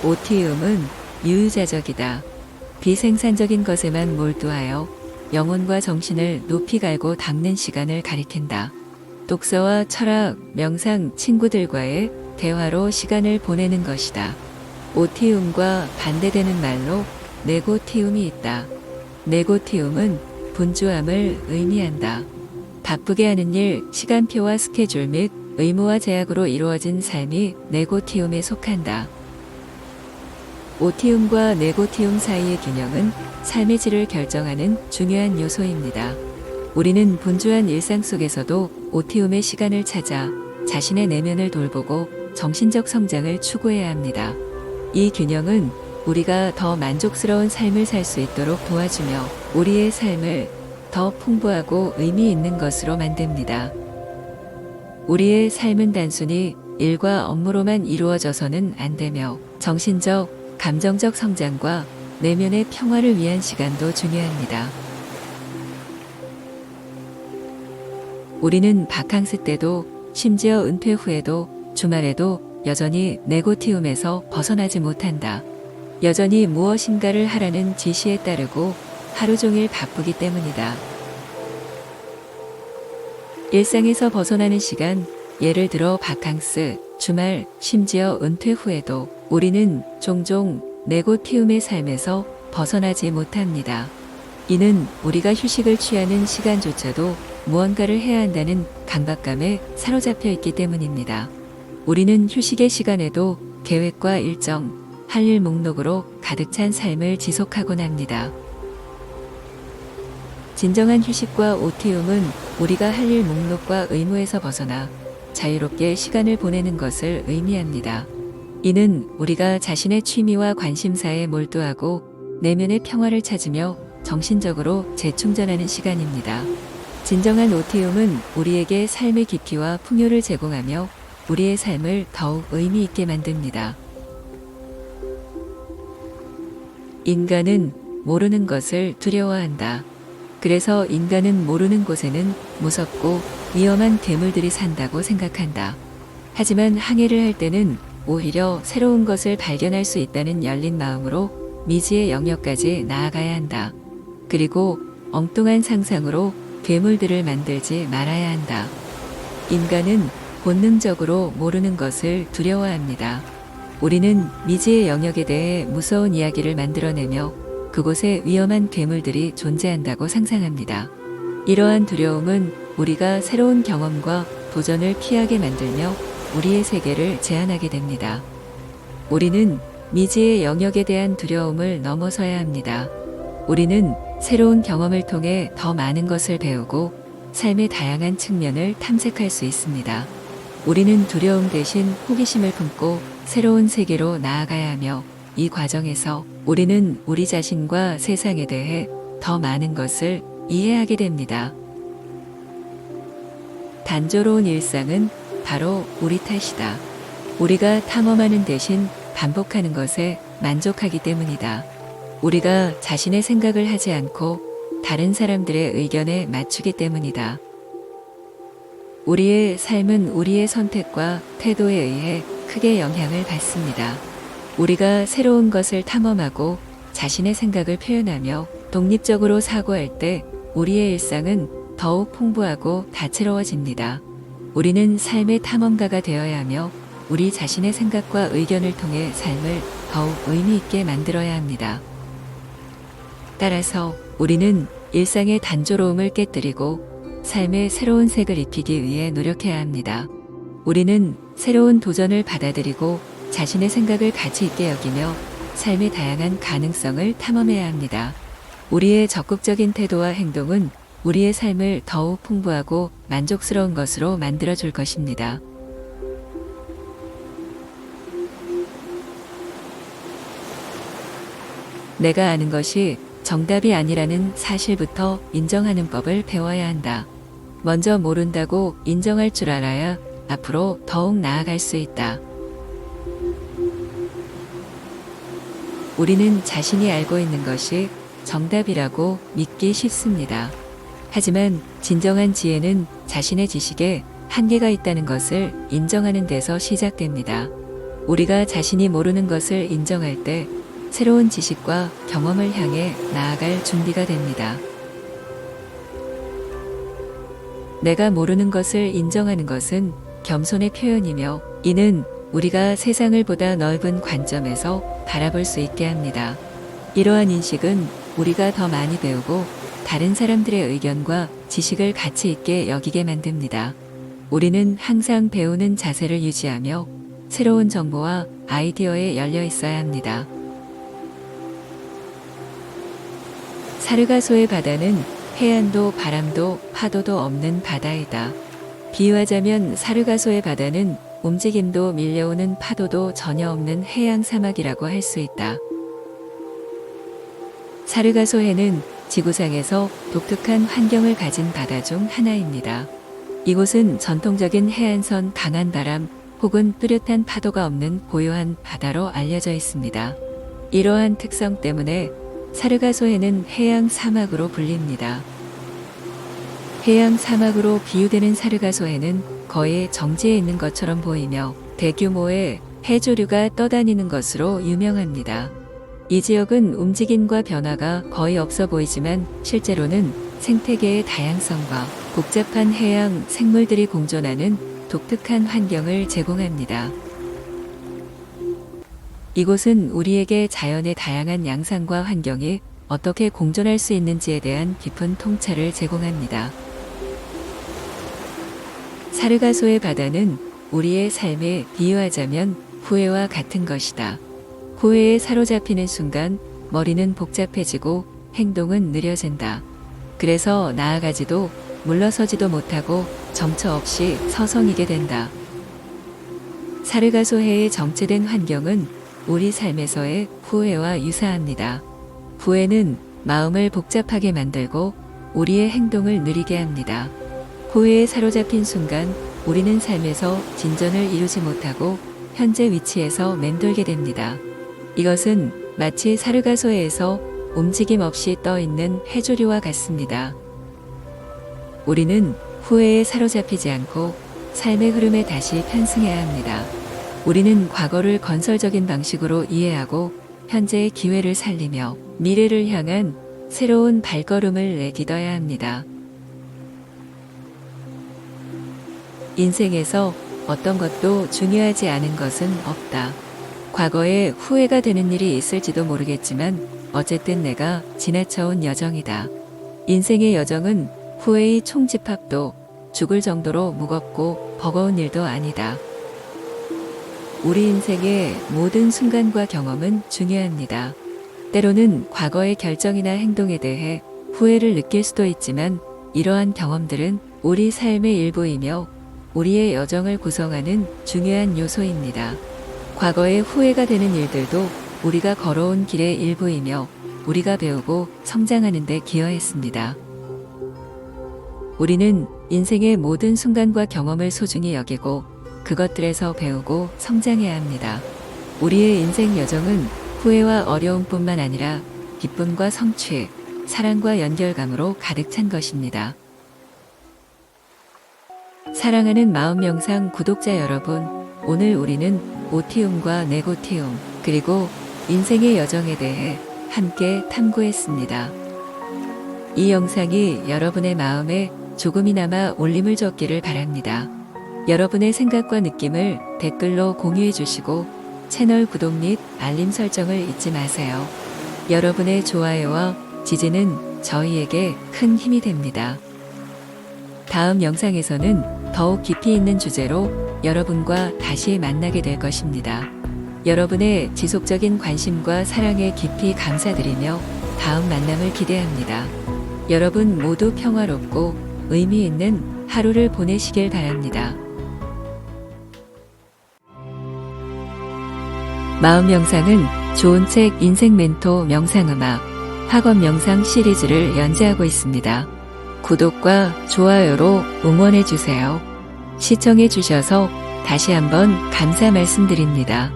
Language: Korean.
오티움은 유유자적이다. 비생산적인 것에만 몰두하여 영혼과 정신을 높이 갈고 닦는 시간을 가리킨다. 독서와 철학, 명상, 친구들과의 대화로 시간을 보내는 것이다. 오티움과 반대되는 말로 네고티움이 있다. 네고티움은 분주함을 의미한다. 바쁘게 하는 일, 시간표와 스케줄 및 의무와 제약으로 이루어진 삶이 네고티움에 속한다. 오티움과 네고티움 사이의 균형은 삶의 질을 결정하는 중요한 요소입니다. 우리는 분주한 일상 속에서도 오티움의 시간을 찾아 자신의 내면을 돌보고 정신적 성장을 추구해야 합니다. 이 균형은 우리가 더 만족스러운 삶을 살 수 있도록 도와주며 우리의 삶을 더 풍부하고 의미 있는 것으로 만듭니다. 우리의 삶은 단순히 일과 업무로만 이루어져서는 안 되며 정신적, 감정적 성장과 내면의 평화를 위한 시간도 중요합니다. 우리는 바캉스 때도 심지어 은퇴 후에도 주말에도 여전히 네고티움에서 벗어나지 못한다. 여전히 무엇인가를 하라는 지시에 따르고 하루 종일 바쁘기 때문이다. 일상에서 벗어나는 시간, 예를 들어 바캉스, 주말, 심지어 은퇴 후에도 우리는 종종 네고티움의 삶에서 벗어나지 못합니다. 이는 우리가 휴식을 취하는 시간조차도 무언가를 해야 한다는 강박감에 사로잡혀 있기 때문입니다. 우리는 휴식의 시간에도 계획과 일정, 할 일 목록으로 가득 찬 삶을 지속하곤 합니다. 진정한 휴식과 오티움은 우리가 할 일 목록과 의무에서 벗어나 자유롭게 시간을 보내는 것을 의미합니다. 이는 우리가 자신의 취미와 관심사에 몰두하고 내면의 평화를 찾으며 정신적으로 재충전하는 시간입니다. 진정한 오티움은 우리에게 삶의 깊이와 풍요를 제공하며 우리의 삶을 더욱 의미 있게 만듭니다. 인간은 모르는 것을 두려워한다. 그래서 인간은 모르는 곳에는 무섭고 위험한 괴물들이 산다고 생각한다. 하지만 항해를 할 때는 오히려 새로운 것을 발견할 수 있다는 열린 마음으로 미지의 영역까지 나아가야 한다. 그리고 엉뚱한 상상으로 괴물들을 만들지 말아야 한다. 인간은 본능적으로 모르는 것을 두려워합니다. 우리는 미지의 영역에 대해 무서운 이야기를 만들어내며 그곳에 위험한 괴물들이 존재한다고 상상합니다. 이러한 두려움은 우리가 새로운 경험과 도전을 피하게 만들며 우리의 세계를 제한하게 됩니다. 우리는 미지의 영역에 대한 두려움을 넘어서야 합니다. 우리는 새로운 경험을 통해 더 많은 것을 배우고 삶의 다양한 측면을 탐색할 수 있습니다. 우리는 두려움 대신 호기심을 품고 새로운 세계로 나아가야 하며 이 과정에서 우리는 우리 자신과 세상에 대해 더 많은 것을 이해하게 됩니다. 단조로운 일상은 바로 우리 탓이다. 우리가 탐험하는 대신 반복하는 것에 만족하기 때문이다. 우리가 자신의 생각을 하지 않고 다른 사람들의 의견에 맞추기 때문이다. 우리의 삶은 우리의 선택과 태도에 의해 크게 영향을 받습니다. 우리가 새로운 것을 탐험하고 자신의 생각을 표현하며 독립적으로 사고할 때 우리의 일상은 더욱 풍부하고 다채로워집니다. 우리는 삶의 탐험가가 되어야 하며 우리 자신의 생각과 의견을 통해 삶을 더욱 의미 있게 만들어야 합니다. 따라서 우리는 일상의 단조로움을 깨뜨리고 삶의 새로운 색을 입히기 위해 노력해야 합니다. 우리는 새로운 도전을 받아들이고 자신의 생각을 가치 있게 여기며 삶의 다양한 가능성을 탐험해야 합니다. 우리의 적극적인 태도와 행동은 우리의 삶을 더욱 풍부하고 만족스러운 것으로 만들어줄 것입니다. 내가 아는 것이 정답이 아니라는 사실부터 인정하는 법을 배워야 한다. 먼저 모른다고 인정할 줄 알아야 앞으로 더욱 나아갈 수 있다. 우리는 자신이 알고 있는 것이 정답이라고 믿기 쉽습니다. 하지만 진정한 지혜는 자신의 지식에 한계가 있다는 것을 인정하는 데서 시작됩니다. 우리가 자신이 모르는 것을 인정할 때 새로운 지식과 경험을 향해 나아갈 준비가 됩니다. 내가 모르는 것을 인정하는 것은 겸손의 표현이며 이는 우리가 세상을 보다 넓은 관점에서 바라볼 수 있게 합니다. 이러한 인식은 우리가 더 많이 배우고 다른 사람들의 의견과 지식을 가치 있게 여기게 만듭니다. 우리는 항상 배우는 자세를 유지하며 새로운 정보와 아이디어에 열려 있어야 합니다. 사르가소의 바다는 해안도 바람도 파도도 없는 바다이다. 비유하자면 사르가소의 바다는 움직임도 밀려오는 파도도 전혀 없는 해양 사막이라고 할 수 있다. 사르가소 해는 지구상에서 독특한 환경을 가진 바다 중 하나입니다. 이곳은 전통적인 해안선 강한 바람 혹은 뚜렷한 파도가 없는 고요한 바다로 알려져 있습니다. 이러한 특성 때문에 사르가소 해는 해양 사막으로 불립니다. 해양 사막으로 비유되는 사르가소 해는 거의 정지해 있는 것처럼 보이며 대규모의 해조류가 떠다니는 것으로 유명합니다. 이 지역은 움직임과 변화가 거의 없어 보이지만 실제로는 생태계의 다양성과 복잡한 해양 생물들이 공존하는 독특한 환경을 제공합니다. 이곳은 우리에게 자연의 다양한 양상과 환경이 어떻게 공존할 수 있는지에 대한 깊은 통찰을 제공합니다. 사르가소의 바다는 우리의 삶에 비유하자면 후회와 같은 것이다. 후회에 사로잡히는 순간 머리는 복잡해지고 행동은 느려진다. 그래서 나아가지도 물러서지도 못하고 정처 없이 서성이게 된다. 사르가소 해의 정체된 환경은 우리 삶에서의 후회와 유사합니다. 후회는 마음을 복잡하게 만들고 우리의 행동을 느리게 합니다. 후회에 사로잡힌 순간 우리는 삶에서 진전을 이루지 못하고 현재 위치에서 맴돌게 됩니다. 이것은 마치 사르가소해에서 움직임 없이 떠 있는 해조류와 같습니다. 우리는 후회에 사로잡히지 않고 삶의 흐름에 다시 편승해야 합니다. 우리는 과거를 건설적인 방식으로 이해하고 현재의 기회를 살리며 미래를 향한 새로운 발걸음을 내딛어야 합니다. 인생에서 어떤 것도 중요하지 않은 것은 없다. 과거에 후회가 되는 일이 있을지도 모르겠지만 어쨌든 내가 지나쳐온 여정이다. 인생의 여정은 후회의 총집합도 죽을 정도로 무겁고 버거운 일도 아니다. 우리 인생의 모든 순간과 경험은 중요합니다. 때로는 과거의 결정이나 행동에 대해 후회를 느낄 수도 있지만 이러한 경험들은 우리 삶의 일부이며 우리의 여정을 구성하는 중요한 요소입니다. 과거에 후회가 되는 일들도 우리가 걸어온 길의 일부이며 우리가 배우고 성장하는 데 기여했습니다. 우리는 인생의 모든 순간과 경험을 소중히 여기고 그것들에서 배우고 성장해야 합니다. 우리의 인생 여정은 후회와 어려움뿐만 아니라 기쁨과 성취, 사랑과 연결감으로 가득 찬 것입니다. 사랑하는 마음 명상 구독자 여러분, 오늘 우리는 오티움과 네고티움, 그리고 인생의 여정에 대해 함께 탐구했습니다. 이 영상이 여러분의 마음에 조금이나마 울림을 줬기를 바랍니다. 여러분의 생각과 느낌을 댓글로 공유해 주시고 채널 구독 및 알림 설정을 잊지 마세요. 여러분의 좋아요와 지지는 저희에게 큰 힘이 됩니다. 다음 영상에서는 더욱 깊이 있는 주제로 여러분과 다시 만나게 될 것입니다. 여러분의 지속적인 관심과 사랑에 깊이 감사드리며 다음 만남을 기대합니다. 여러분 모두 평화롭고 의미 있는 하루를 보내시길 바랍니다. 마음 명상은 좋은 책 인생 멘토 명상음악 학원 명상 시리즈를 연재하고 있습니다. 구독과 좋아요로 응원해 주세요. 시청해 주셔서 다시 한번 감사 말씀드립니다.